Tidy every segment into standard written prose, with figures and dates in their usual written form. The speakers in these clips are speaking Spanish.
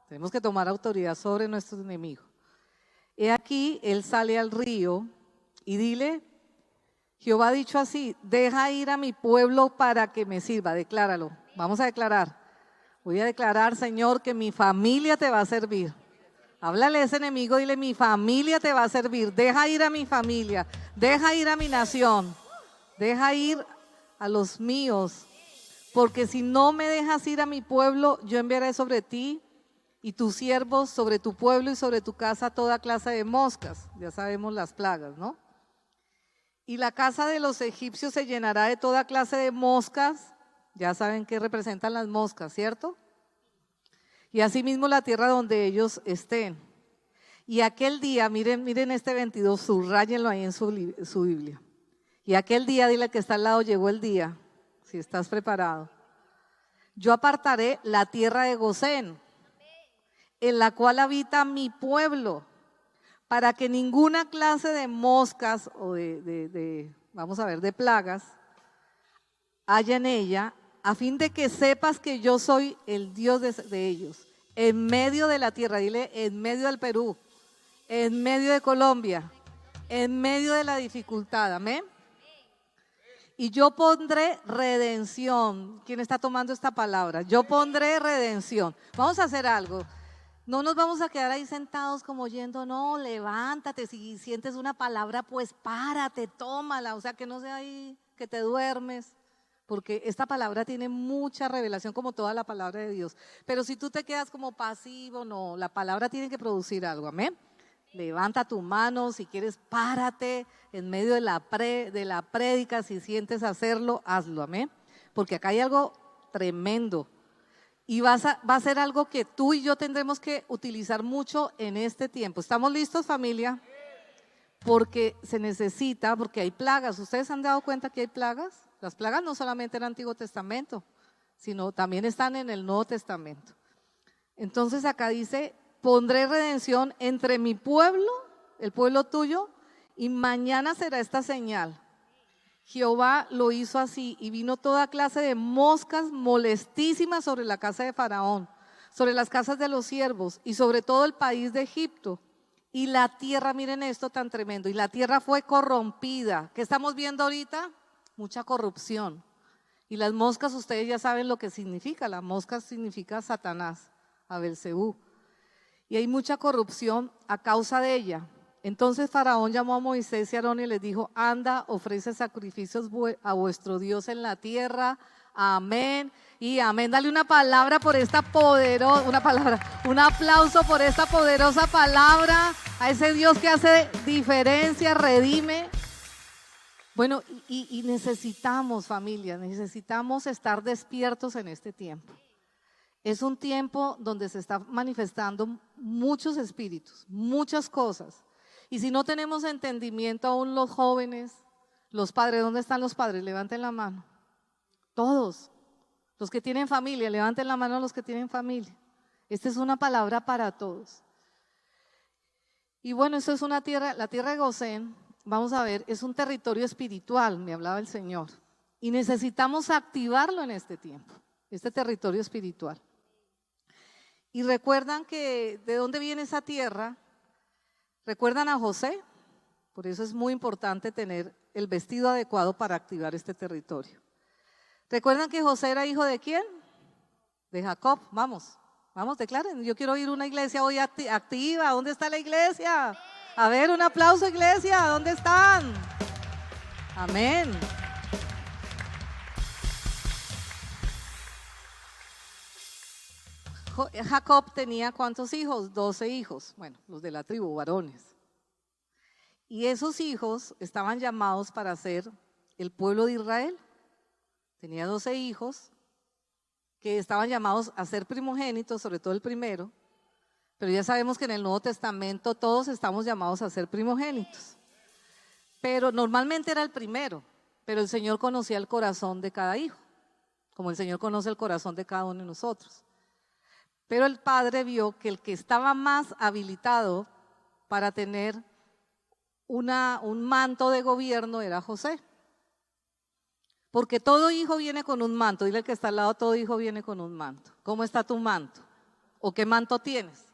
Tenemos que tomar autoridad sobre nuestros enemigos. He aquí, él sale al río y dile, Jehová ha dicho así, deja ir a mi pueblo para que me sirva. Decláralo, vamos a declarar. Voy a declarar, Señor, que mi familia te va a servir. Háblale a ese enemigo, dile, mi familia te va a servir. Deja ir a mi familia, deja ir a mi nación, deja ir a los míos. Porque si no me dejas ir a mi pueblo, yo enviaré sobre ti y tus siervos, sobre tu pueblo y sobre tu casa toda clase de moscas. Ya sabemos las plagas, ¿no? Y la casa de los egipcios se llenará de toda clase de moscas. Ya saben qué representan las moscas, ¿cierto? Y asimismo la tierra donde ellos estén. Y aquel día, miren este 22, subrayenlo ahí en su Biblia. Y aquel día, dile al que está al lado, llegó el día, si estás preparado. Yo apartaré la tierra de Gosén, en la cual habita mi pueblo, para que ninguna clase de moscas o vamos a ver, de plagas haya en ella, a fin de que sepas que yo soy el Dios de ellos, en medio de la tierra, dile, en medio del Perú, en medio de Colombia, en medio de la dificultad, amén. Y yo pondré redención. ¿Quién está tomando esta palabra? Yo pondré redención. Vamos a hacer algo. No nos vamos a quedar ahí sentados como oyendo, no, levántate, si sientes una palabra, pues párate, tómala, o sea, que no sea ahí que te duermes, porque esta palabra tiene mucha revelación como toda la palabra de Dios, pero si tú te quedas como pasivo, no, la palabra tiene que producir algo, amén. Levanta tu mano, si quieres párate en medio de la prédica, si sientes hacerlo, hazlo, amén, porque acá hay algo tremendo. Y va a ser algo que tú y yo tendremos que utilizar mucho en este tiempo. ¿Estamos listos, familia? Porque se necesita, porque hay plagas. ¿Ustedes han dado cuenta que hay plagas? Las plagas no solamente en el Antiguo Testamento, sino también están en el Nuevo Testamento. Entonces acá dice, pondré redención entre mi pueblo, el pueblo tuyo, y mañana será esta señal. Jehová lo hizo así y vino toda clase de moscas molestísimas sobre la casa de Faraón, sobre las casas de los siervos y sobre todo el país de Egipto. Y la tierra, miren esto tan tremendo, y la tierra fue corrompida. ¿Qué estamos viendo ahorita? Mucha corrupción. Y las moscas, ustedes ya saben lo que significa. La mosca significa Satanás, a Belcebú. Y hay mucha corrupción a causa de ella. Entonces Faraón llamó a Moisés y a Aarón y les dijo, anda, ofrece sacrificios a vuestro Dios en la tierra, amén y amén. Dale una palabra por esta un aplauso por esta poderosa palabra, a ese Dios que hace diferencia, redime. Bueno, y necesitamos, familia, necesitamos estar despiertos en este tiempo. Es un tiempo donde se está manifestando muchos espíritus, muchas cosas. Y si no tenemos entendimiento, aún los jóvenes, los padres, ¿dónde están los padres? Levanten la mano. Todos, los que tienen familia, levanten la mano los que tienen familia. Esta es una palabra para todos. Y bueno, esto es una tierra, la tierra de Gosén, vamos a ver, es un territorio espiritual, me hablaba el Señor. Y necesitamos activarlo en este tiempo, este territorio espiritual. Y recuerdan que, ¿de dónde viene esa tierra? ¿Recuerdan a José? Por eso es muy importante tener el vestido adecuado para activar este territorio. ¿Recuerdan que José era hijo de quién? De Jacob. Vamos, declaren. Yo quiero ir a una iglesia hoy activa. ¿Dónde está la iglesia? A ver, un aplauso, iglesia. ¿Dónde están? Amén. Jacob tenía ¿cuántos hijos? 12 hijos, bueno, los de la tribu, varones. Y esos hijos estaban llamados para ser el pueblo de Israel. Tenía 12 hijos que estaban llamados a ser primogénitos, sobre todo el primero, pero ya sabemos que en el Nuevo Testamento todos estamos llamados a ser primogénitos. Pero normalmente era el primero, pero el Señor conocía el corazón de cada hijo, como el Señor conoce el corazón de cada uno de nosotros. Pero el padre vio que el que estaba más habilitado para tener un manto de gobierno era José. Porque todo hijo viene con un manto. Dile al que está al lado, todo hijo viene con un manto. ¿Cómo está tu manto? ¿O qué manto tienes?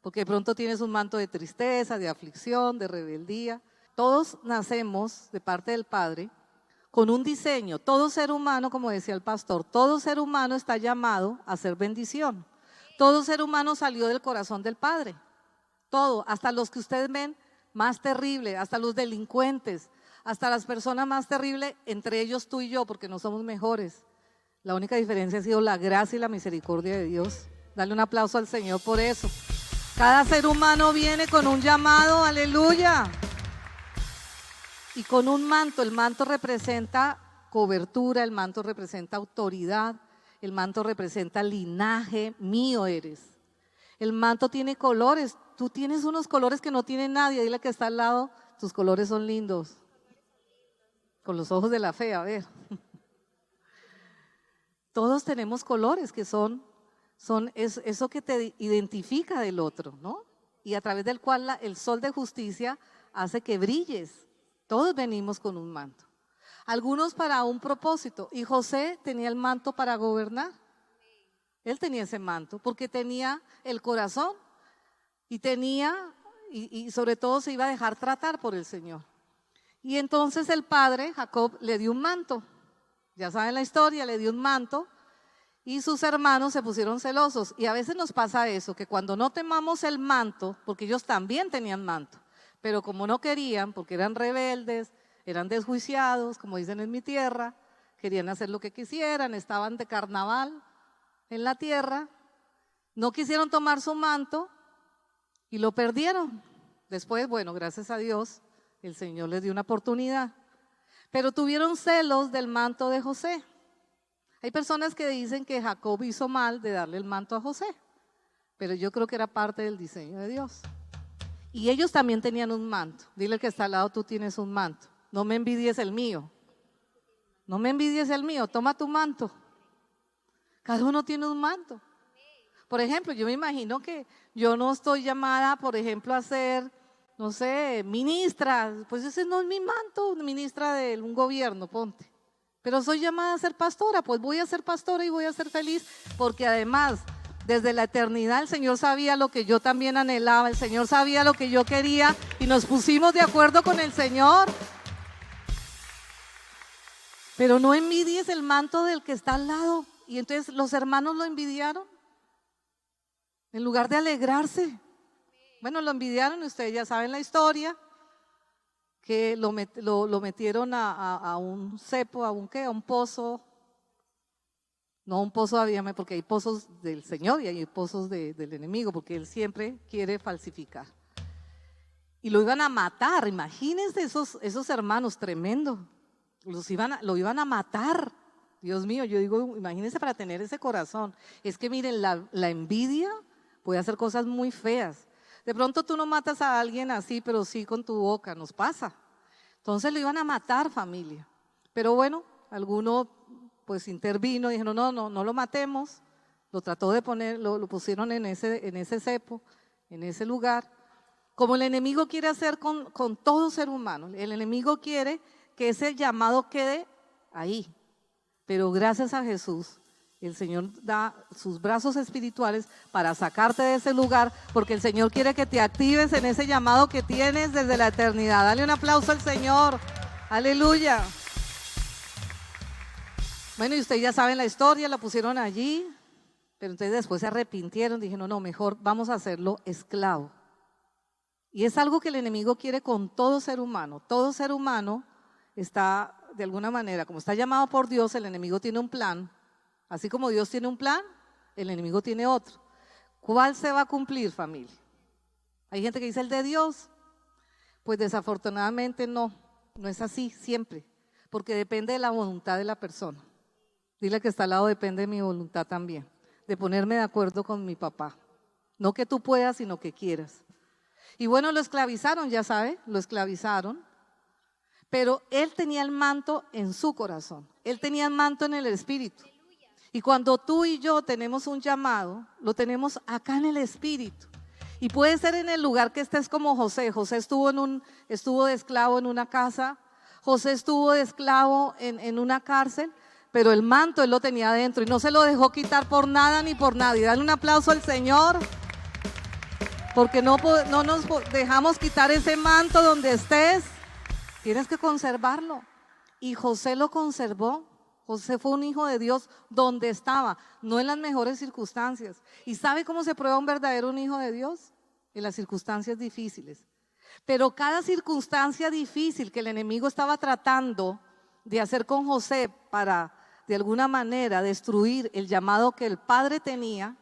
Porque de pronto tienes un manto de tristeza, de aflicción, de rebeldía. Todos nacemos de parte del Padre con un diseño. Todo ser humano, como decía el pastor, todo ser humano está llamado a ser bendición. Todo ser humano salió del corazón del Padre. Todo, hasta los que ustedes ven más terribles, hasta los delincuentes, hasta las personas más terribles, entre ellos tú y yo, porque no somos mejores. La única diferencia ha sido la gracia y la misericordia de Dios. Dale un aplauso al Señor por eso. Cada ser humano viene con un llamado, aleluya. Y con un manto. El manto representa cobertura, el manto representa autoridad, el manto representa linaje, mío eres. El manto tiene colores. Tú tienes unos colores que no tiene nadie. Dile que está al lado, tus colores son lindos. Con los ojos de la fe, a ver. Todos tenemos colores que son eso que te identifica del otro, ¿no? Y a través del cual el sol de justicia hace que brilles. Todos venimos con un manto. Algunos para un propósito. Y José tenía el manto para gobernar. Él tenía ese manto porque tenía el corazón y sobre todo se iba a dejar tratar por el Señor. Y entonces el padre, Jacob, le dio un manto. Ya saben la historia, le dio un manto y sus hermanos se pusieron celosos. Y a veces nos pasa eso, que cuando no temamos el manto, porque ellos también tenían manto, pero como no querían, porque eran rebeldes, eran desjuiciados, como dicen en mi tierra, querían hacer lo que quisieran, estaban de carnaval en la tierra, no quisieron tomar su manto y lo perdieron. Después, bueno, gracias a Dios, el Señor les dio una oportunidad, pero tuvieron celos del manto de José. Hay personas que dicen que Jacob hizo mal de darle el manto a José, pero yo creo que era parte del diseño de Dios. Y ellos también tenían un manto. Dile que está al lado, tú tienes un manto. No me envidies el mío. No me envidies el mío, toma tu manto. Cada uno tiene un manto. Por ejemplo, yo me imagino que yo no estoy llamada, por ejemplo, a ser, no sé, ministra. Pues ese no es mi manto, ministra de un gobierno, ponte. Pero soy llamada a ser pastora, pues voy a ser pastora y voy a ser feliz, porque además, desde la eternidad el Señor sabía lo que yo también anhelaba, el Señor sabía lo que yo quería y nos pusimos de acuerdo con el Señor. Pero no envidies el manto del que está al lado. Y entonces los hermanos lo envidiaron, en lugar de alegrarse. Bueno, lo envidiaron y ustedes ya saben la historia, que lo metieron a un cepo, a un pozo. No un pozo había, porque hay pozos del Señor y hay pozos del enemigo, porque él siempre quiere falsificar. Y lo iban a matar, imagínense esos hermanos, tremendo. Lo iban a matar. Dios mío, yo digo, imagínense para tener ese corazón. Es que miren, la envidia puede hacer cosas muy feas. De pronto tú no matas a alguien así, pero sí con tu boca, nos pasa. Entonces lo iban a matar, familia. Pero bueno, alguno pues intervino y dijeron, no lo matemos. Lo trató de poner, lo pusieron en ese cepo, en ese lugar. Como el enemigo quiere hacer con todo ser humano. El enemigo quiere que ese llamado quede ahí. Pero gracias a Jesús, el Señor da sus brazos espirituales para sacarte de ese lugar, porque el Señor quiere que te actives en ese llamado que tienes desde la eternidad. Dale un aplauso al Señor. Aleluya. Bueno, y ustedes ya saben la historia, la pusieron allí, pero entonces después se arrepintieron, dijeron, no, mejor vamos a hacerlo esclavo. Y es algo que el enemigo quiere con todo ser humano. Todo ser humano está, de alguna manera, como está llamado por Dios, el enemigo tiene un plan. Así como Dios tiene un plan, el enemigo tiene otro. ¿Cuál se va a cumplir, familia? Hay gente que dice el de Dios. Pues desafortunadamente no es así siempre, porque depende de la voluntad de la persona. Dile que está al lado, depende de mi voluntad también, de ponerme de acuerdo con mi papá. No que tú puedas, sino que quieras. Y bueno, lo esclavizaron, ya sabe, lo esclavizaron. Pero él tenía el manto en su corazón, él tenía el manto en el espíritu. Y cuando tú y yo tenemos un llamado, lo tenemos acá en el espíritu. Y puede ser en el lugar que estés como José. José estuvo de esclavo en una casa, José estuvo de esclavo en una cárcel, pero el manto él lo tenía adentro y no se lo dejó quitar por nada ni por nadie. Dale un aplauso al Señor, porque no nos dejamos quitar ese manto donde estés. Tienes que conservarlo. Y José lo conservó. José fue un hijo de Dios donde estaba, no en las mejores circunstancias. ¿Y sabe cómo se prueba un verdadero hijo de Dios? En las circunstancias difíciles. Pero cada circunstancia difícil que el enemigo estaba tratando de hacer con José para de alguna manera destruir el llamado que el padre tenía,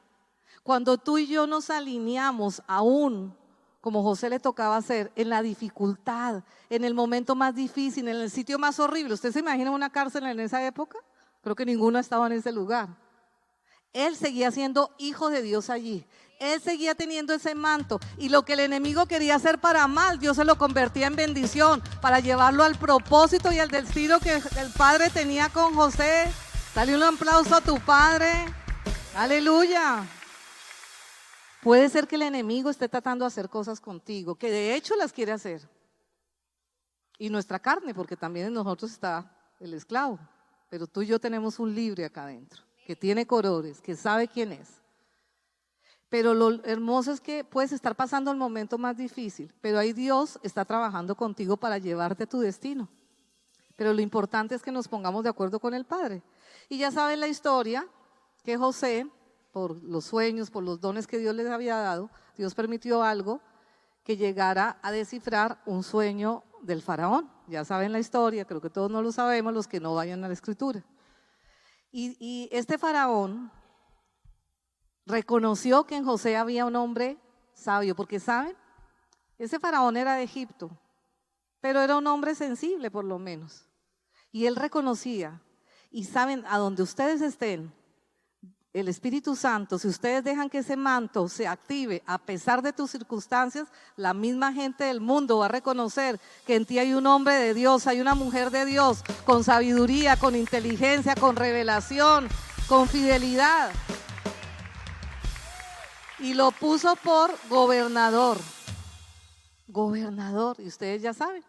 cuando tú y yo nos alineamos aún como José le tocaba hacer, en la dificultad, en el momento más difícil, en el sitio más horrible. ¿Usted se imagina una cárcel en esa época? Creo que ninguno estaba en ese lugar. Él seguía siendo hijo de Dios allí. Él seguía teniendo ese manto, y lo que el enemigo quería hacer para mal, Dios se lo convertía en bendición para llevarlo al propósito y al destino que el Padre tenía con José. Dale un aplauso a tu Padre. Aleluya. Puede ser que el enemigo esté tratando de hacer cosas contigo, que de hecho las quiere hacer. Y nuestra carne, porque también en nosotros está el esclavo. Pero tú y yo tenemos un libre acá adentro, que tiene colores, que sabe quién es. Pero lo hermoso es que puedes estar pasando el momento más difícil, pero ahí Dios está trabajando contigo para llevarte a tu destino. Pero lo importante es que nos pongamos de acuerdo con el Padre. Y ya saben la historia, que José, por los sueños, por los dones que Dios les había dado, Dios permitió algo que llegara a descifrar un sueño del faraón. Ya saben la historia, creo que todos no lo sabemos, los que no vayan a la escritura. Y este faraón reconoció que en José había un hombre sabio, porque ¿saben? Ese faraón era de Egipto, pero era un hombre sensible por lo menos. Y él reconocía, y saben, a donde ustedes estén, el Espíritu Santo, si ustedes dejan que ese manto se active a pesar de tus circunstancias, la misma gente del mundo va a reconocer que en ti hay un hombre de Dios, hay una mujer de Dios, con sabiduría, con inteligencia, con revelación, con fidelidad. Y lo puso por gobernador. Gobernador, y ustedes ya saben,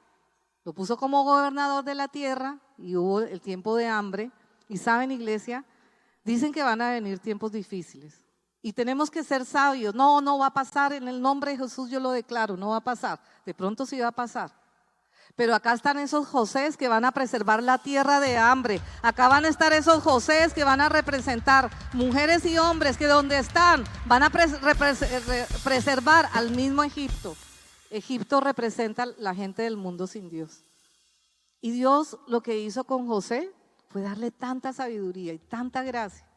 lo puso como gobernador de la tierra y hubo el tiempo de hambre. Y saben, iglesia, dicen que van a venir tiempos difíciles y tenemos que ser sabios. No va a pasar, en el nombre de Jesús yo lo declaro, no va a pasar. De pronto sí va a pasar. Pero acá están esos Josés que van a preservar la tierra de hambre. Acá van a estar esos Josés que van a representar mujeres y hombres que donde están van a preservar al mismo Egipto. Egipto representa la gente del mundo sin Dios. Y Dios lo que hizo con José fue darle tanta sabiduría y tanta gracia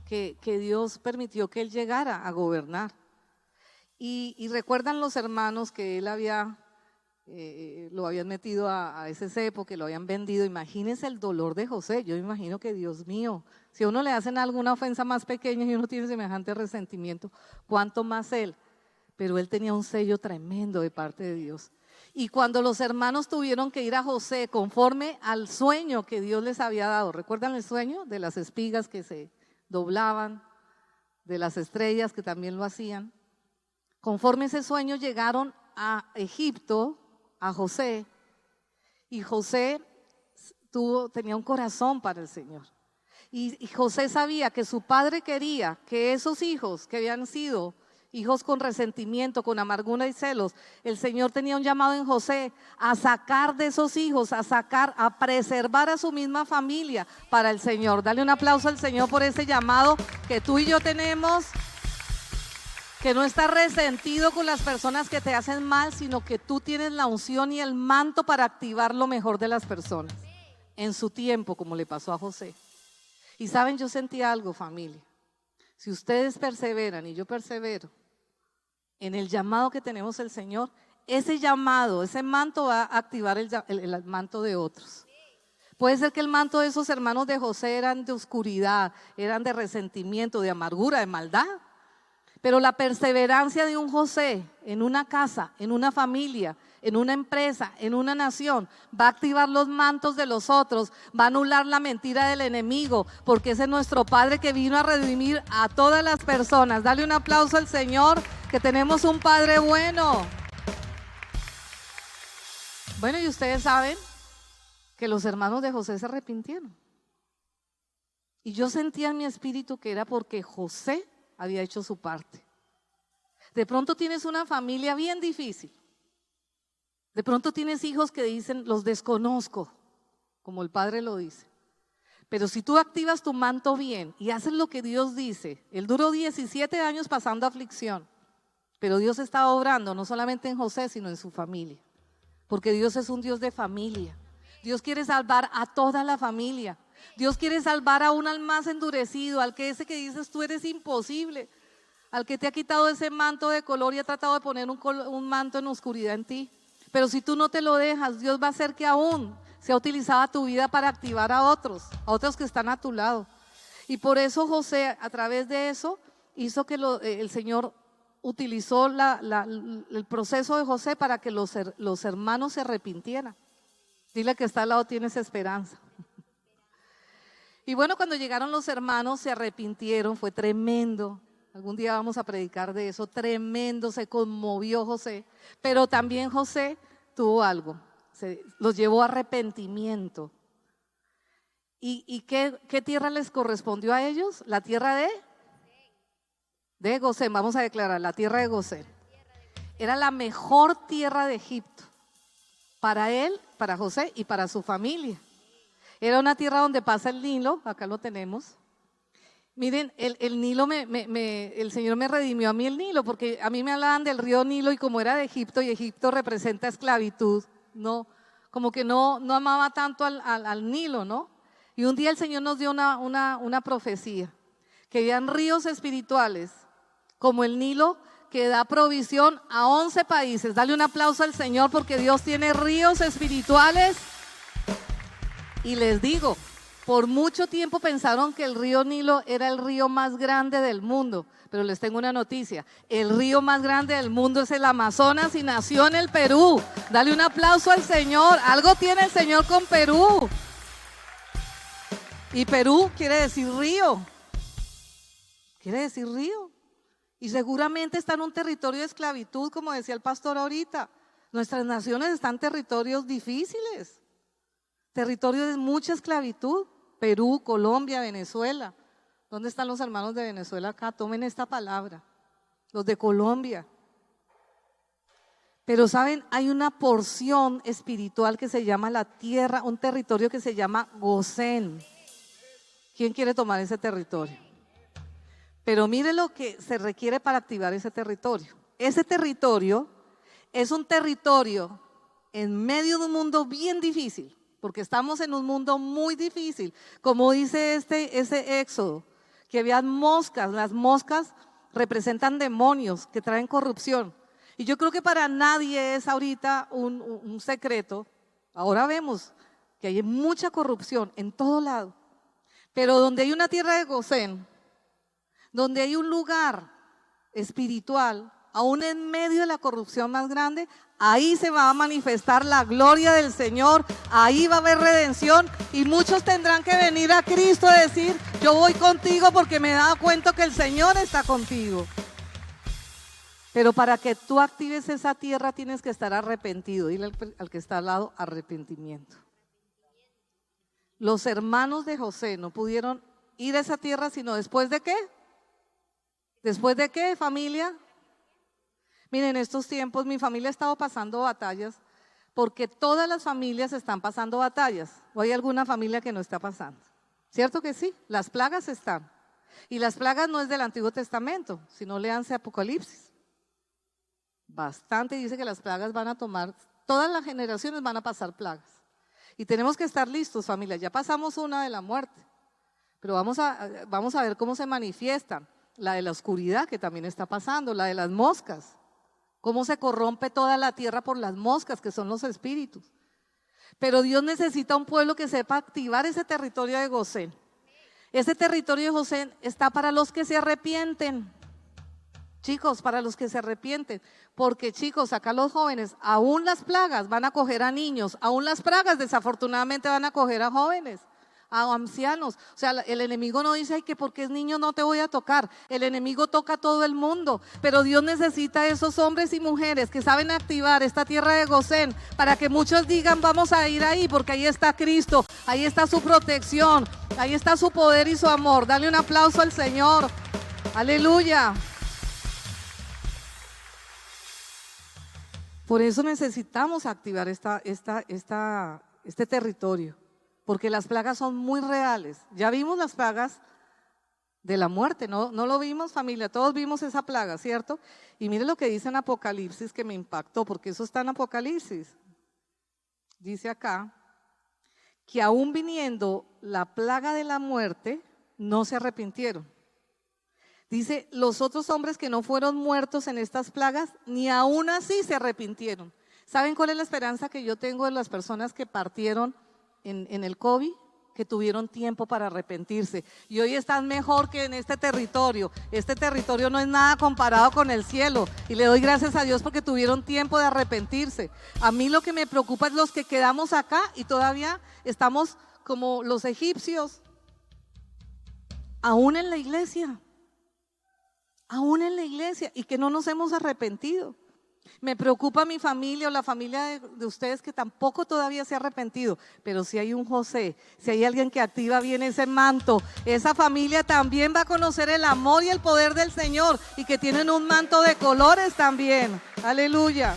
que Dios permitió que él llegara a gobernar. Y recuerdan los hermanos que él lo habían metido a ese cepo, que lo habían vendido. Imagínense el dolor de José. Yo imagino que, Dios mío, si a uno le hacen alguna ofensa más pequeña y uno tiene semejante resentimiento, ¿cuánto más él? Pero él tenía un sello tremendo de parte de Dios. Y cuando los hermanos tuvieron que ir a José conforme al sueño que Dios les había dado, ¿recuerdan el sueño de las espigas que se doblaban, de las estrellas que también lo hacían? Conforme ese sueño llegaron a Egipto, a José, y José tenía un corazón para el Señor. Y José sabía que su padre quería que esos hijos que habían sido hijos con resentimiento, con amargura y celos, el Señor tenía un llamado en José a sacar de esos hijos, a preservar a su misma familia para el Señor. Dale un aplauso al Señor por ese llamado que tú y yo tenemos, que no estás resentido con las personas que te hacen mal, sino que tú tienes la unción y el manto para activar lo mejor de las personas en su tiempo, como le pasó a José. Y saben, yo sentí algo, familia. Si ustedes perseveran y yo persevero en el llamado que tenemos el Señor, ese llamado, ese manto va a activar el manto de otros. Puede ser que el manto de esos hermanos de José eran de oscuridad, eran de resentimiento, de amargura, de maldad. Pero la perseverancia de un José en una casa, en una familia, en una empresa, en una nación, va a activar los mantos de los otros, va a anular la mentira del enemigo, porque ese es nuestro Padre que vino a redimir a todas las personas. Dale un aplauso al Señor, que tenemos un Padre bueno. Bueno, y ustedes saben que los hermanos de José se arrepintieron. Y yo sentía en mi espíritu que era porque José había hecho su parte. De pronto tienes una familia bien difícil. De pronto tienes hijos que dicen, los desconozco, como el padre lo dice. Pero si tú activas tu manto bien y haces lo que Dios dice, él duró 17 años pasando aflicción, pero Dios está obrando no solamente en José, sino en su familia. Porque Dios es un Dios de familia. Dios quiere salvar a toda la familia. Dios quiere salvar a un al más endurecido, al que ese que dices tú eres imposible, al que te ha quitado ese manto de color y ha tratado de poner un manto en oscuridad en ti. Pero si tú no te lo dejas, Dios va a hacer que aún sea utilizada tu vida para activar a otros que están a tu lado. Y por eso José, a través de eso, hizo que el Señor utilizó el proceso de José para que los hermanos se arrepintieran. Dile que está al lado, tienes esperanza. Y bueno, cuando llegaron los hermanos se arrepintieron, fue tremendo. Algún día vamos a predicar de eso, tremendo, se conmovió José. Pero también José tuvo algo, los llevó a arrepentimiento. ¿Y qué tierra les correspondió a ellos? La tierra de Gosén, vamos a declarar, la tierra de Gosén. Era la mejor tierra de Egipto, para él, para José y para su familia. Era una tierra donde pasa el Nilo, acá lo tenemos. Miren, el Nilo, el Señor me redimió a mí el Nilo, porque a mí me hablaban del río Nilo y como era de Egipto y Egipto representa esclavitud, no, como que no amaba tanto al Nilo, ¿no? Y un día el Señor nos dio una profecía, que habían ríos espirituales como el Nilo que da provisión a 11 países. Dale un aplauso al Señor porque Dios tiene ríos espirituales. Y les digo, por mucho tiempo pensaron que el río Nilo era el río más grande del mundo, pero les tengo una noticia, el río más grande del mundo es el Amazonas y nació en el Perú. Dale un aplauso al Señor, algo tiene el Señor con Perú. Y Perú quiere decir río, y seguramente está en un territorio de esclavitud, como decía el pastor ahorita. Nuestras naciones están en territorios difíciles, territorios de mucha esclavitud. Perú, Colombia, Venezuela. ¿Dónde están los hermanos de Venezuela acá? Tomen esta palabra. Los de Colombia. Pero saben, hay una porción espiritual que se llama la tierra, un territorio que se llama Gosén. ¿Quién quiere tomar ese territorio? Pero mire lo que se requiere para activar ese territorio. Ese territorio es un territorio en medio de un mundo bien difícil. Porque estamos en un mundo muy difícil, como dice ese Éxodo, que había moscas. Las moscas representan demonios que traen corrupción. Y yo creo que para nadie es ahorita un secreto. Ahora vemos que hay mucha corrupción en todo lado. Pero donde hay una tierra de Gosén, donde hay un lugar espiritual, aún en medio de la corrupción más grande, ahí se va a manifestar la gloria del Señor, ahí va a haber redención y muchos tendrán que venir a Cristo a decir, yo voy contigo porque me he dado cuenta que el Señor está contigo. Pero para que tú actives esa tierra tienes que estar arrepentido. Dile al que está al lado, arrepentimiento. Los hermanos de José no pudieron ir a esa tierra sino después de ¿qué? ¿Después de qué, familia? Miren, en estos tiempos mi familia ha estado pasando batallas porque todas las familias están pasando batallas. ¿O hay alguna familia que no está pasando? ¿Cierto que sí? Las plagas están. Y las plagas no es del Antiguo Testamento, sino léanse Apocalipsis. Bastante dice que las plagas van a tomar, todas las generaciones van a pasar plagas. Y tenemos que estar listos, familia. Ya pasamos una de la muerte, pero vamos a ver cómo se manifiestan. La de la oscuridad que también está pasando, la de las moscas. Cómo se corrompe toda la tierra por las moscas, que son los espíritus. Pero Dios necesita un pueblo que sepa activar ese territorio de Gosén. Ese territorio de Gosén está para los que se arrepienten. Chicos, para los que se arrepienten. Porque chicos, acá los jóvenes, aún las plagas van a coger a niños, aún las plagas desafortunadamente van a coger a jóvenes. a ancianos. O sea, el enemigo no dice, ay, que porque es niño no te voy a tocar. El enemigo toca a todo el mundo, pero Dios necesita esos hombres y mujeres que saben activar esta tierra de Gosén para que muchos digan, vamos a ir ahí, porque ahí está Cristo, ahí está su protección, ahí está su poder y su amor. Dale un aplauso al Señor. Aleluya. Por eso necesitamos activar este territorio, porque las plagas son muy reales. Ya vimos las plagas de la muerte, ¿no lo vimos, familia? Todos vimos esa plaga, ¿cierto? Y mire lo que dice en Apocalipsis, que me impactó, porque eso está en Apocalipsis. Dice acá que aún viniendo la plaga de la muerte, no se arrepintieron. Dice, los otros hombres que no fueron muertos en estas plagas, ni aún así se arrepintieron. ¿Saben cuál es la esperanza que yo tengo de las personas que partieron en el COVID? Que tuvieron tiempo para arrepentirse. Y hoy están mejor que en este territorio. Este territorio no es nada comparado con el cielo. Y le doy gracias a Dios porque tuvieron tiempo de arrepentirse. A mí lo que me preocupa es los que quedamos acá y todavía estamos como los egipcios, aún en la iglesia. Aún en la iglesia, y que no nos hemos arrepentido. Me preocupa mi familia o la familia de ustedes que tampoco todavía se ha arrepentido, pero si hay un José, si hay alguien que activa bien ese manto, esa familia también va a conocer el amor y el poder del Señor, y que tienen un manto de colores también. Aleluya.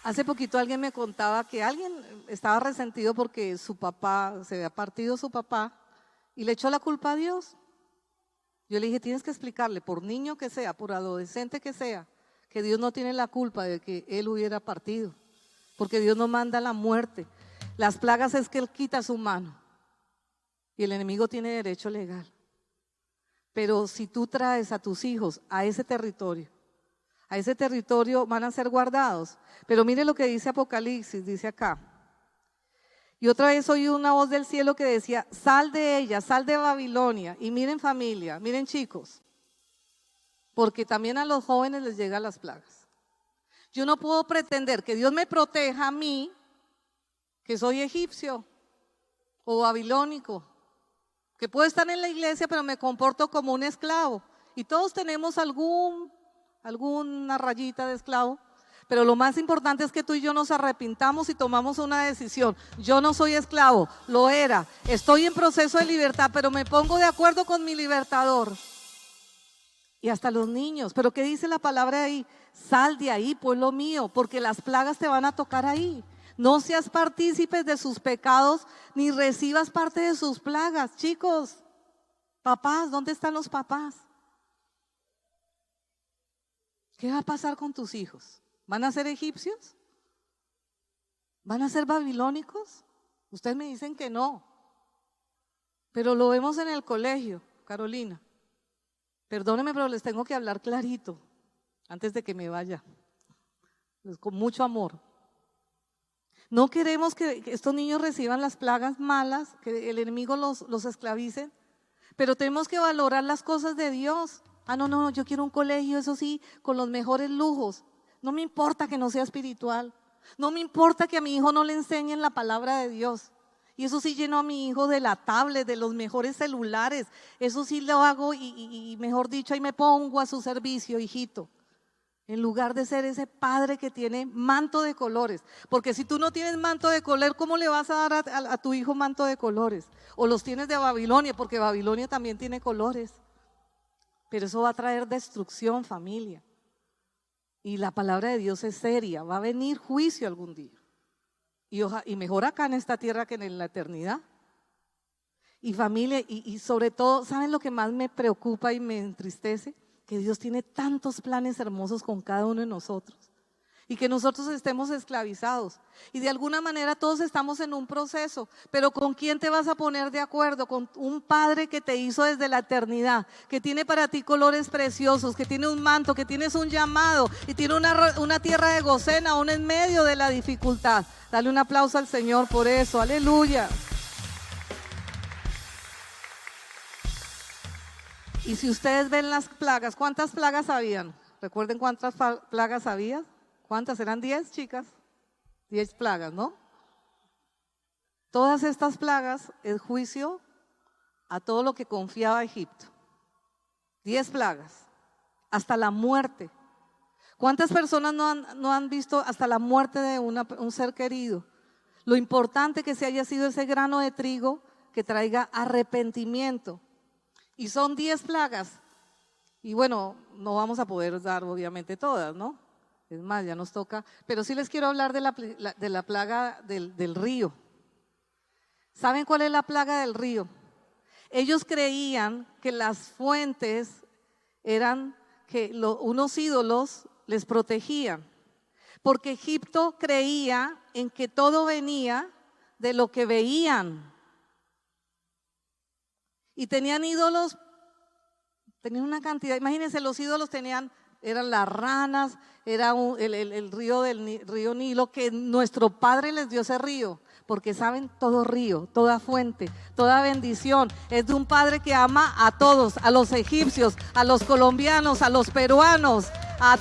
Hace poquito alguien me contaba que alguien estaba resentido porque su papá, se había partido su papá, y le echó la culpa a Dios. Yo le dije, tienes que explicarle, por niño que sea, por adolescente que sea, que Dios no tiene la culpa de que él hubiera partido, porque Dios no manda la muerte. Las plagas es que Él quita su mano y el enemigo tiene derecho legal. Pero si tú traes a tus hijos a ese territorio van a ser guardados. Pero mire lo que dice Apocalipsis, dice acá. Y otra vez oí una voz del cielo que decía, sal de ella, sal de Babilonia. Y miren familia, miren chicos, porque también a los jóvenes les llegan las plagas. Yo no puedo pretender que Dios me proteja a mí, que soy egipcio o babilónico, que puedo estar en la iglesia pero me comporto como un esclavo. Y todos tenemos alguna rayita de esclavo. Pero lo más importante es que tú y yo nos arrepintamos y tomamos una decisión. Yo no soy esclavo, lo era. Estoy en proceso de libertad, pero me pongo de acuerdo con mi libertador. Y hasta los niños. ¿Pero qué dice la palabra ahí? Sal de ahí, pueblo mío, porque las plagas te van a tocar ahí. No seas partícipes de sus pecados, ni recibas parte de sus plagas. Chicos, papás, ¿dónde están los papás? ¿Qué va a pasar con tus hijos? ¿Van a ser egipcios? ¿Van a ser babilónicos? Ustedes me dicen que no, pero lo vemos en el colegio, Carolina. Perdónenme, pero les tengo que hablar clarito antes de que me vaya, pues con mucho amor. No queremos que estos niños reciban las plagas malas, que el enemigo los esclavice, pero tenemos que valorar las cosas de Dios. No, yo quiero un colegio, eso sí, con los mejores lujos. No me importa que no sea espiritual. No me importa que a mi hijo no le enseñen la palabra de Dios. Y eso sí lleno a mi hijo de la tablet, de los mejores celulares. Eso sí lo hago y mejor dicho, ahí me pongo a su servicio, hijito. En lugar de ser ese padre que tiene manto de colores. Porque si tú no tienes manto de color, ¿cómo le vas a dar a tu hijo manto de colores? O los tienes de Babilonia, porque Babilonia también tiene colores. Pero eso va a traer destrucción, familia. Y la palabra de Dios es seria, va a venir juicio algún día. Y mejor acá en esta tierra que en la eternidad. Y familia, y sobre todo, ¿saben lo que más me preocupa y me entristece? Que Dios tiene tantos planes hermosos con cada uno de nosotros. Y que nosotros estemos esclavizados. Y de alguna manera todos estamos en un proceso. Pero ¿con quién te vas a poner de acuerdo? Con un Padre que te hizo desde la eternidad, que tiene para ti colores preciosos, que tiene un manto, que tienes un llamado y tiene una tierra de Gosén aún en medio de la dificultad. Dale un aplauso al Señor por eso. Aleluya. Y si ustedes ven las plagas, ¿cuántas plagas habían? ¿Recuerden cuántas plagas había? ¿Cuántas? ¿Eran 10, chicas? 10 plagas, ¿no? Todas estas plagas es juicio a todo lo que confiaba Egipto. 10 plagas, hasta la muerte. ¿Cuántas personas no han visto hasta la muerte de un ser querido? Lo importante que se haya sido ese grano de trigo que traiga arrepentimiento. Y son 10 plagas. Y bueno, no vamos a poder dar obviamente todas, ¿no? Es más, ya nos toca. Pero sí les quiero hablar de la plaga del río. ¿Saben cuál es la plaga del río? Ellos creían que las fuentes eran que unos ídolos les protegían, porque Egipto creía en que todo venía de lo que veían. Y tenían ídolos, tenían una cantidad, imagínense, los ídolos eran las ranas, era el río Nilo, que nuestro Padre les dio ese río. Porque saben, todo río, toda fuente, toda bendición es de un Padre que ama a todos, a los egipcios, a los colombianos, a los peruanos, a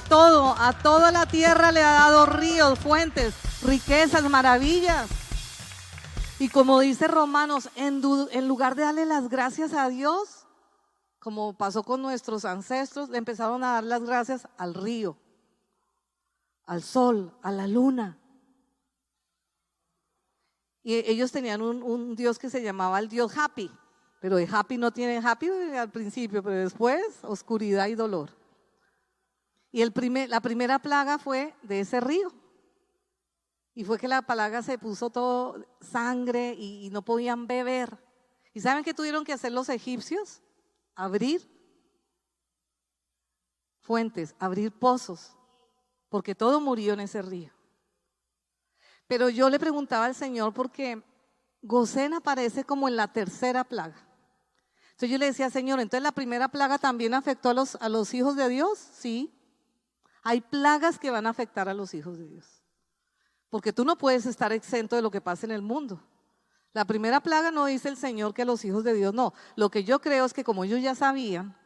toda la tierra le ha dado ríos, fuentes, riquezas, maravillas. Y como dice Romanos, en lugar de darle las gracias a Dios, como pasó con nuestros ancestros, le empezaron a dar las gracias al río, al sol, a la luna. Y ellos tenían un Dios que se llamaba el Dios Happy, pero de Happy no tiene Happy al principio, pero después oscuridad y dolor. Y la primera plaga fue de ese río. Y fue que la plaga se puso todo sangre y no podían beber. ¿Y saben qué tuvieron que hacer los egipcios? Abrir fuentes, abrir pozos, porque todo murió en ese río. Pero yo le preguntaba al Señor porque Gosén aparece como en la tercera plaga. Entonces yo le decía, Señor, entonces la primera plaga también afectó a los hijos de Dios. Sí, hay plagas que van a afectar a los hijos de Dios, porque tú no puedes estar exento de lo que pasa en el mundo. La primera plaga no dice el Señor que los hijos de Dios no. Lo que yo creo es que como ellos ya sabían,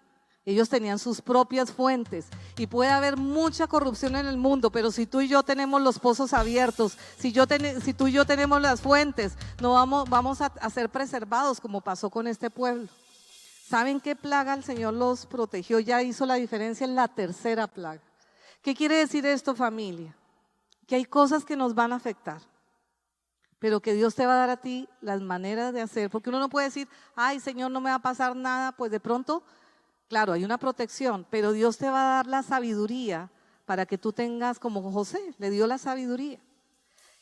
ellos tenían sus propias fuentes y puede haber mucha corrupción en el mundo, pero si tú y yo tenemos los pozos abiertos, si tú y yo tenemos las fuentes, no vamos a ser preservados como pasó con este pueblo. ¿Saben qué plaga el Señor los protegió? Ya hizo la diferencia en la tercera plaga. ¿Qué quiere decir esto, familia? Que hay cosas que nos van a afectar, pero que Dios te va a dar a ti las maneras de hacer, porque uno no puede decir, ay Señor, no me va a pasar nada, pues de pronto, claro, hay una protección, pero Dios te va a dar la sabiduría para que tú tengas, como José, le dio la sabiduría.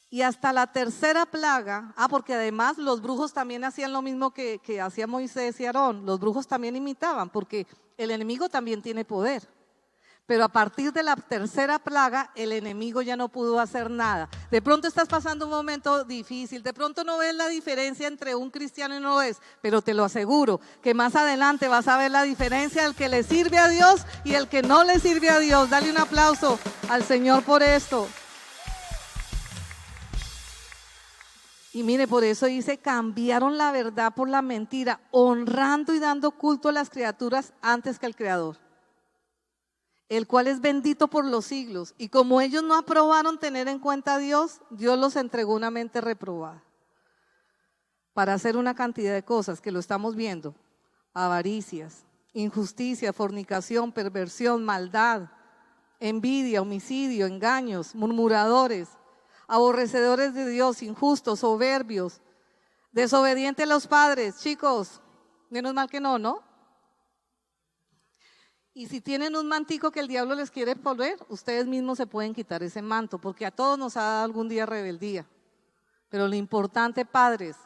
Y hasta la tercera plaga, porque además los brujos también hacían lo mismo que hacía Moisés y Aarón, los brujos también imitaban, porque el enemigo también tiene poder. Pero a partir de la tercera plaga, el enemigo ya no pudo hacer nada. De pronto estás pasando un momento difícil, de pronto no ves la diferencia entre un cristiano y no lo es, pero te lo aseguro que más adelante vas a ver la diferencia del que le sirve a Dios y el que no le sirve a Dios. Dale un aplauso al Señor por esto. Y mire, por eso dice, cambiaron la verdad por la mentira, honrando y dando culto a las criaturas antes que al Creador, el cual es bendito por los siglos. Y como ellos no aprobaron tener en cuenta a Dios, Dios los entregó una mente reprobada para hacer una cantidad de cosas que lo estamos viendo: avaricias, injusticia, fornicación, perversión, maldad, envidia, homicidio, engaños, murmuradores, aborrecedores de Dios, injustos, soberbios, desobedientes a los padres. Chicos, menos mal que no. Y si tienen un mantico que el diablo les quiere poner, ustedes mismos se pueden quitar ese manto, porque a todos nos ha dado algún día rebeldía. Pero lo importante, padres,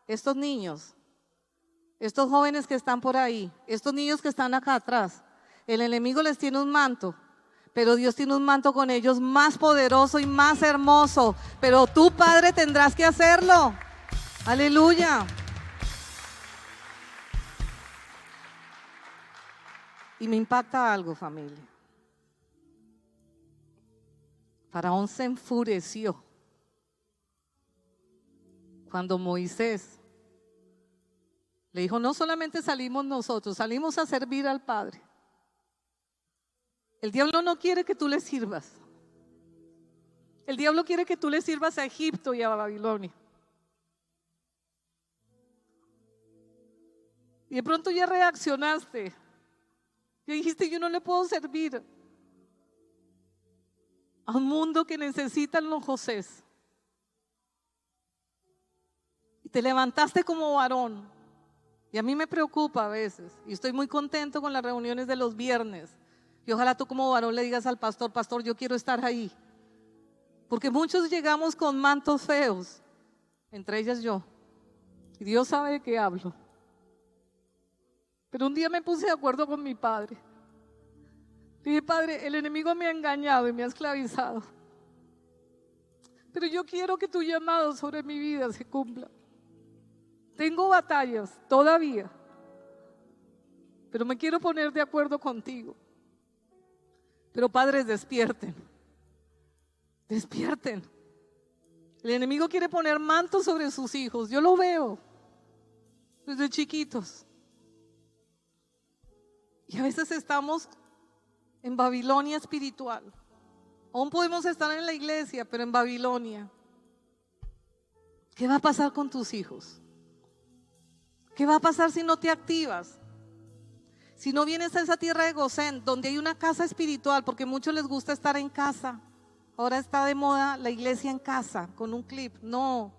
estos niños, estos jóvenes que están por ahí, estos niños que están acá atrás, el enemigo les tiene un manto, pero Dios tiene un manto con ellos más poderoso y más hermoso. Pero tú, padre, tendrás que hacerlo. Aleluya. Y me impacta algo, familia. Faraón se enfureció cuando Moisés le dijo, no solamente salimos nosotros, salimos a servir al Padre. El diablo no quiere que tú le sirvas. El diablo quiere que tú le sirvas a Egipto y a Babilonia. Y de pronto ya reaccionaste. Ya dijiste, yo no le puedo servir a un mundo que necesitan los Josés. Y te levantaste como varón. Y a mí me preocupa a veces. Y estoy muy contento con las reuniones de los viernes. Y ojalá tú como varón le digas al pastor, pastor, yo quiero estar ahí. Porque muchos llegamos con mantos feos, entre ellas yo. Y Dios sabe de qué hablo. Pero un día me puse de acuerdo con mi padre. Le dije, padre, el enemigo me ha engañado y me ha esclavizado. Pero yo quiero que tu llamado sobre mi vida se cumpla. Tengo batallas todavía, pero me quiero poner de acuerdo contigo. Pero padres, despierten. Despierten. El enemigo quiere poner mantos sobre sus hijos. Yo lo veo desde chiquitos. Y a veces estamos en Babilonia espiritual. Aún podemos estar en la iglesia, pero en Babilonia. ¿Qué va a pasar con tus hijos? ¿Qué va a pasar si no te activas? Si no vienes a esa tierra de Gosén, donde hay una casa espiritual, porque a muchos les gusta estar en casa. Ahora está de moda la iglesia en casa, con un clip. No,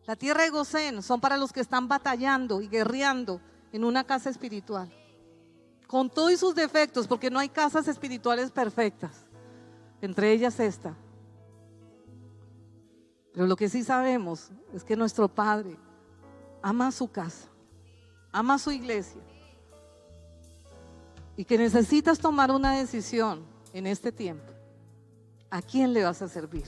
la tierra de Gosén son para los que están batallando y guerreando en una casa espiritual. Con todos sus defectos, porque no hay casas espirituales perfectas, entre ellas esta. Pero lo que sí sabemos es que nuestro Padre ama su casa, ama su iglesia, y que necesitas tomar una decisión en este tiempo. ¿A quién le vas a servir?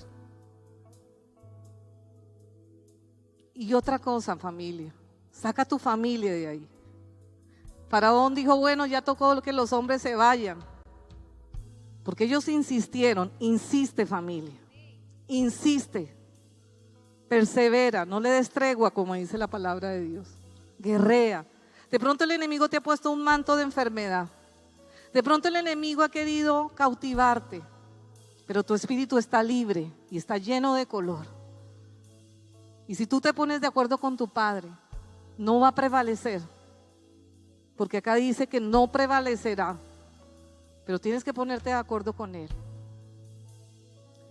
Y otra cosa, familia, saca tu familia de ahí. Faraón dijo, bueno, ya tocó que los hombres se vayan, porque ellos insistieron. Insiste, familia, insiste, persevera, no le des tregua, como dice la palabra de Dios. Guerrea. De pronto el enemigo te ha puesto un manto de enfermedad. De pronto el enemigo ha querido cautivarte, pero tu espíritu está libre y está lleno de color. Y si tú te pones de acuerdo con tu Padre, no va a prevalecer, porque acá dice que no prevalecerá, pero tienes que ponerte de acuerdo con Él.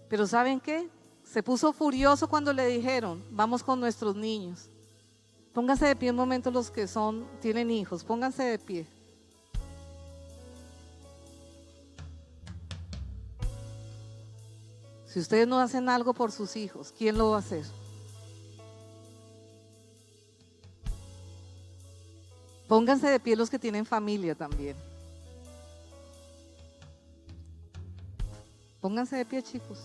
Pero ¿saben qué? Se puso furioso cuando le dijeron, vamos con nuestros niños. Pónganse de pie un momento los que tienen hijos, pónganse de pie. Si ustedes no hacen algo por sus hijos, ¿quién lo va a hacer? Pónganse de pie los que tienen familia también. Pónganse de pie, chicos.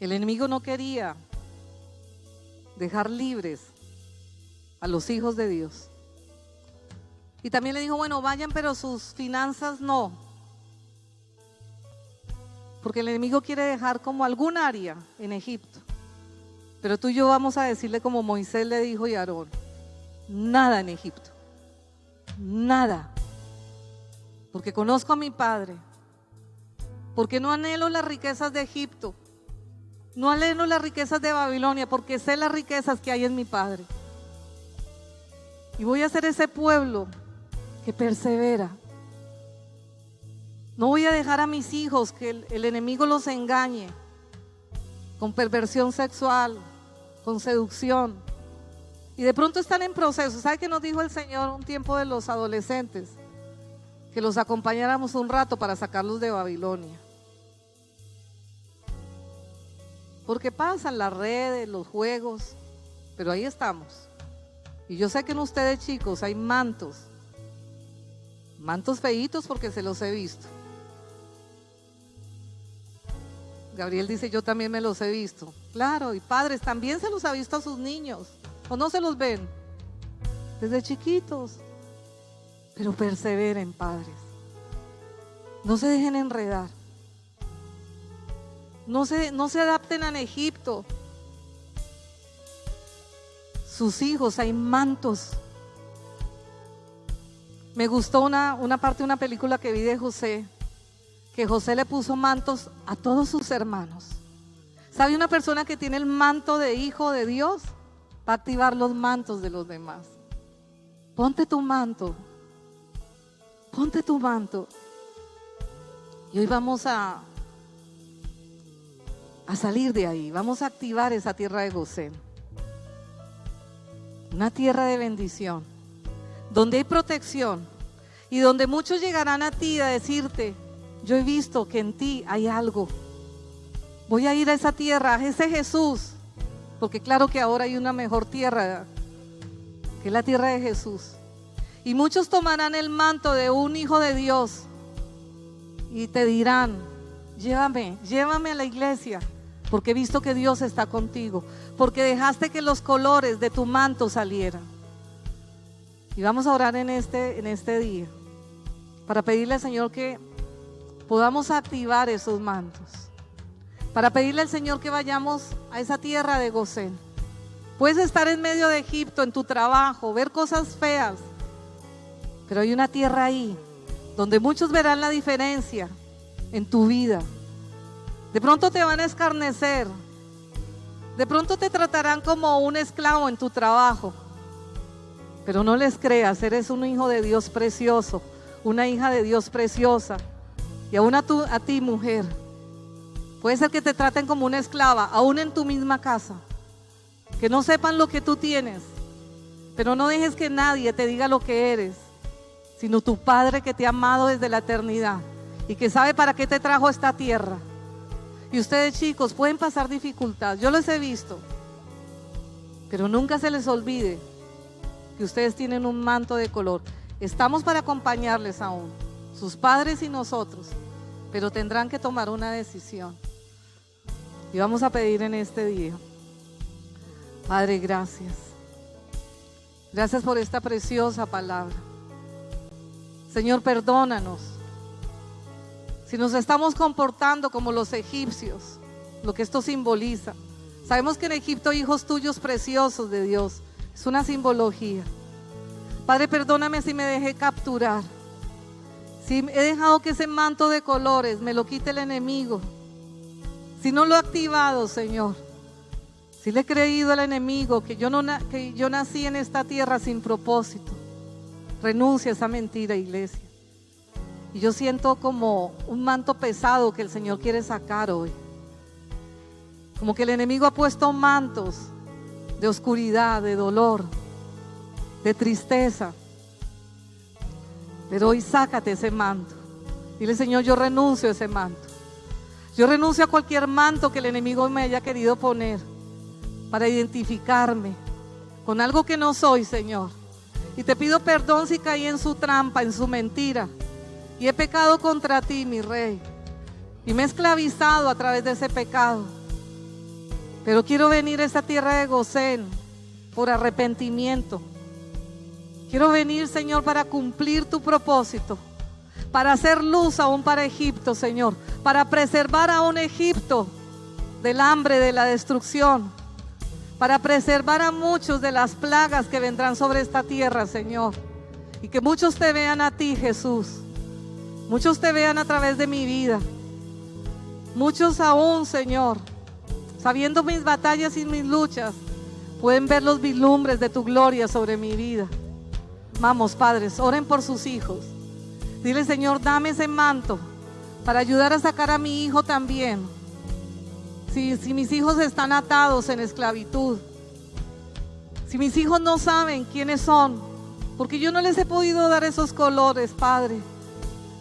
El enemigo no quería dejar libres a los hijos de Dios. Y también le dijo, bueno, vayan, pero sus finanzas no. Porque el enemigo quiere dejar como algún área en Egipto. Pero tú y yo vamos a decirle como Moisés le dijo y Aarón, nada en Egipto, nada. Porque conozco a mi Padre. Porque no anhelo las riquezas de Egipto. No anhelo las riquezas de Babilonia, porque sé las riquezas que hay en mi Padre. Y voy a ser ese pueblo que persevera. No voy a dejar a mis hijos que el enemigo los engañe con perversión sexual, con seducción. Y de pronto están en proceso. ¿Sabe qué nos dijo el Señor un tiempo de los adolescentes? Que los acompañáramos un rato para sacarlos de Babilonia. Porque pasan las redes, los juegos, pero ahí estamos. Y yo sé que en ustedes, chicos, hay mantos feitos, porque se los he visto. Gabriel dice, yo también me los he visto. Claro, y padres también se los ha visto a sus niños. ¿O no se los ven? Desde chiquitos. Pero perseveren, padres. No se dejen enredar. No se adapten a Egipto. Sus hijos, hay mantos. Me gustó una parte de una película que vi de José, que José le puso mantos a todos sus hermanos. ¿Sabe una persona que tiene el manto de hijo de Dios? va a activar los mantos de los demás. Ponte tu manto. Ponte tu manto. Y hoy vamos a salir de ahí. Vamos a activar esa tierra de Gosén. Una tierra de bendición, donde hay protección y donde muchos llegarán a ti a decirte: yo he visto que en ti hay algo. Voy a ir a esa tierra, a ese Jesús, porque claro que ahora hay una mejor tierra, que es la tierra de Jesús. Y muchos tomarán el manto de un hijo de Dios y te dirán: llévame a la iglesia, porque he visto que Dios está contigo, porque dejaste que los colores de tu manto salieran. Y vamos a orar en este día para pedirle al Señor que podamos activar esos mantos, para pedirle al Señor que vayamos a esa tierra de Gosén. Puedes estar en medio de Egipto, en tu trabajo, ver cosas feas, pero hay una tierra ahí donde muchos verán la diferencia en tu vida. De pronto te van a escarnecer, de pronto te tratarán como un esclavo en tu trabajo, pero no les creas, eres un hijo de Dios precioso, una hija de Dios preciosa. Y aún a ti, mujer, puede ser que te traten como una esclava, aún en tu misma casa, que no sepan lo que tú tienes, pero no dejes que nadie te diga lo que eres, sino tu Padre que te ha amado desde la eternidad y que sabe para qué te trajo a esta tierra. Y ustedes, chicos, pueden pasar dificultad, yo los he visto, pero nunca se les olvide que ustedes tienen un manto de color. Estamos para acompañarles aún, sus padres y nosotros, pero tendrán que tomar una decisión. Y vamos a pedir en este día: Padre, gracias. Gracias por esta preciosa palabra. Señor, perdónanos si nos estamos comportando como los egipcios, lo que esto simboliza. Sabemos que en Egipto hay hijos tuyos preciosos de Dios, es una simbología. Padre, perdóname si me dejé capturar, si he dejado que ese manto de colores me lo quite el enemigo, si no lo he activado, Señor, si le he creído al enemigo que yo nací en esta tierra sin propósito. Renuncia a esa mentira, iglesia. Y yo siento como un manto pesado que el Señor quiere sacar hoy. Como que el enemigo ha puesto mantos de oscuridad, de dolor, de tristeza. Pero hoy sácate ese manto. Dile: Señor, yo renuncio a ese manto. Yo renuncio a cualquier manto que el enemigo me haya querido poner para identificarme con algo que no soy, Señor. Y te pido perdón si caí en su trampa, en su mentira, y he pecado contra ti, mi Rey, y me he esclavizado a través de ese pecado. Pero quiero venir a esta tierra de Gosén por arrepentimiento. Quiero venir, Señor, para cumplir tu propósito, para hacer luz aún para Egipto, Señor, para preservar a un Egipto del hambre, de la destrucción, para preservar a muchos de las plagas que vendrán sobre esta tierra, Señor, y que muchos te vean a ti, Jesús. Muchos te vean a través de mi vida. Muchos aún, Señor, sabiendo mis batallas y mis luchas, pueden ver los vislumbres de tu gloria sobre mi vida. Vamos, padres, oren por sus hijos. Dile: Señor, dame ese manto para ayudar a sacar a mi hijo también. Si mis hijos están atados en esclavitud, si mis hijos no saben quiénes son, porque yo no les he podido dar esos colores, Padre.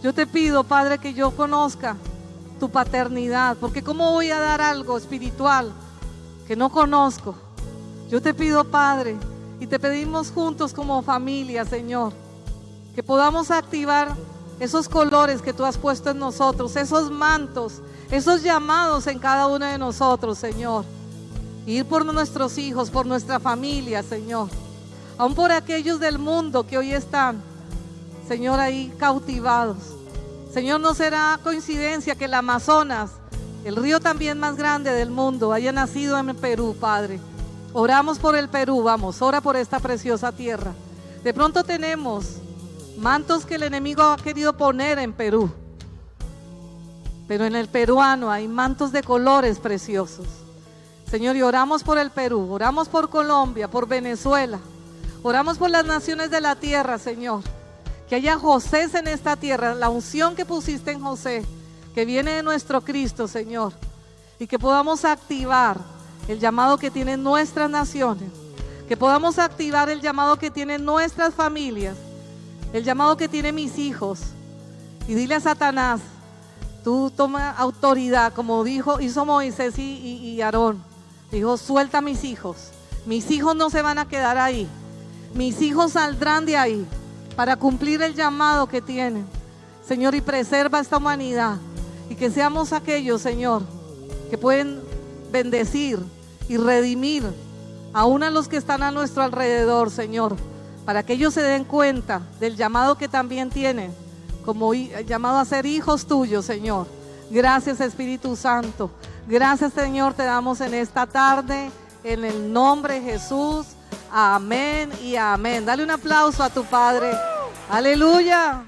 Yo te pido, Padre, que yo conozca tu paternidad, porque ¿cómo voy a dar algo espiritual que no conozco? Yo te pido, Padre, y te pedimos juntos como familia, Señor, que podamos activar esos colores que tú has puesto en nosotros, esos mantos, esos llamados en cada uno de nosotros, Señor. Ir por nuestros hijos, por nuestra familia, Señor. Aún por aquellos del mundo que hoy están, Señor, ahí cautivados. Señor, no será coincidencia que el Amazonas, el río también más grande del mundo, haya nacido en Perú, Padre. Oramos por el Perú, vamos, ora por esta preciosa tierra. De pronto tenemos mantos que el enemigo ha querido poner en Perú, pero en el peruano hay mantos de colores preciosos. Señor, y oramos por el Perú, oramos por Colombia, por Venezuela, oramos por las naciones de la tierra, Señor. Que haya José en esta tierra, la unción que pusiste en José, que viene de nuestro Cristo, Señor. Y que podamos activar el llamado que tienen nuestras naciones, que podamos activar el llamado que tienen nuestras familias, el llamado que tienen mis hijos. Y dile a Satanás, tú toma autoridad, como hizo Moisés y Aarón. Dijo, suelta a mis hijos no se van a quedar ahí, mis hijos saldrán de ahí para cumplir el llamado que tienen, Señor, y preserva esta humanidad, y que seamos aquellos, Señor, que pueden bendecir y redimir aún a los que están a nuestro alrededor, Señor, para que ellos se den cuenta del llamado que también tienen, como llamado a ser hijos tuyos, Señor. Gracias, Espíritu Santo. Gracias, Señor, te damos en esta tarde, en el nombre de Jesús. Amén y amén. Dale un aplauso a tu Padre. Aleluya.